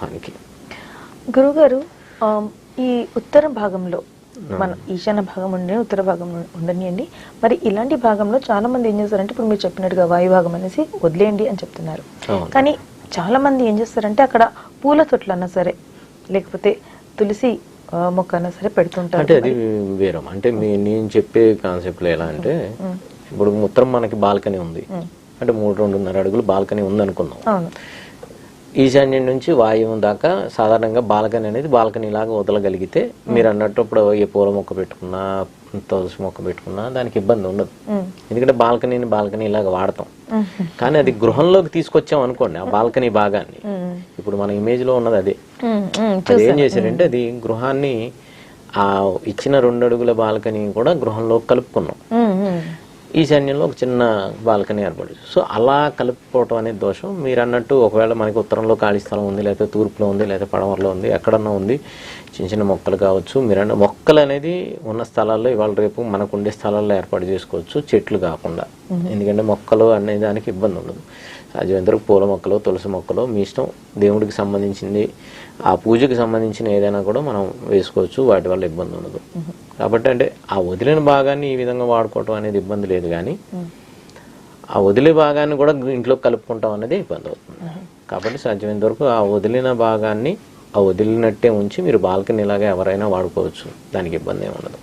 మనకి గురుగారు ఈ ఉత్తర భాగంలో మన ఈశాన్య భాగం ఉండే ఉత్తర భాగం ఉండనియండి. మరి ఇలాంటి భాగంలో చాలా మంది ఏం చేస్తారంటే ఇప్పుడు మీరు చెప్పినట్టుగా వాయు భాగం అనేసి వదిలేయండి అని చెప్తున్నారు. కానీ చాలా మంది ఏం చేస్తారంటే అక్కడ పూల తొట్లు అన్నా సరే లేకపోతే తులసి మొక్క అన్నా సరే పెడుతుంటారు. అంటే అది వేరం. అంటే నేను చెప్పే కాన్సెప్ట్ లో ఎలా అంటే ఇప్పుడు ఉత్తరం మనకి బాల్కనీ ఉంది అంటే 3-2.5 అడుగులు బాల్కనీ ఉంది అనుకుందాం. ఈశాన్యం నుంచి వాయువ్యం దాకా సాధారణంగా బాల్కనీ అనేది బాల్కనీ లాగా వదలగలిగితే మీరు అన్నట్టు ఇప్పుడు ఏ పూల మొక్క పెట్టుకున్నా తులసి మొక్క పెట్టుకున్నా దానికి ఇబ్బంది ఉండదు. ఎందుకంటే బాల్కనీ లాగా వాడతాం. కానీ అది గృహంలోకి తీసుకొచ్చాం అనుకోండి ఆ బాల్కనీ భాగాన్ని, ఇప్పుడు మన ఇమేజ్ లో ఉన్నది అదే. అది ఏం చేశారంటే అది గృహాన్ని ఆ ఇచ్చిన 2 అడుగుల బాల్కనీ కూడా గృహంలోకి కలుపుకున్నాం. ఈశాన్యంలో ఒక చిన్న బాల్కనీ ఏర్పడచ్చు. సో అలా కలుపుకోవటం అనేది దోషం. మీరు అన్నట్టు ఒకవేళ మనకి ఉత్తరంలో ఖాళీ స్థలం ఉంది, లేకపోతే తూర్పులో ఉంది, లేకపోతే పడమరలో ఉంది, ఎక్కడన్నా ఉంది, చిన్న చిన్న మొక్కలు కావచ్చు. మీరు అన్న మొక్కలు అనేది ఉన్న స్థలాల్లో ఇవాళ రేపు మనకు ఉండే స్థలాల్లో ఏర్పాటు చేసుకోవచ్చు, చెట్లు కాకుండా. ఎందుకంటే మొక్కలు అనే దానికి ఇబ్బంది ఉండదు. సాధ్యమైనంతవరకు పూల మొక్కలు తులసి మొక్కలు మీ ఇష్టం, దేవుడికి సంబంధించింది ఆ పూజకి సంబంధించిన ఏదైనా కూడా మనం వేసుకోవచ్చు, వాటి వల్ల ఇబ్బంది ఉండదు. కాబట్టి అంటే ఆ వదిలిన భాగాన్ని ఈ విధంగా వాడుకోవటం అనేది ఇబ్బంది లేదు, కానీ ఆ వదిలే భాగాన్ని కూడా ఇంట్లో కలుపుకుంటాం అనేది ఇబ్బంది అవుతుంది. కాబట్టి సాధ్యమైనంత వరకు ఆ వదిలిన భాగాన్ని ఆ వదిలినట్టే ఉంచి మీరు బాల్కనీ లాగా ఎవరైనా వాడుకోవచ్చు, దానికి ఇబ్బంది ఏమి ఉండదు.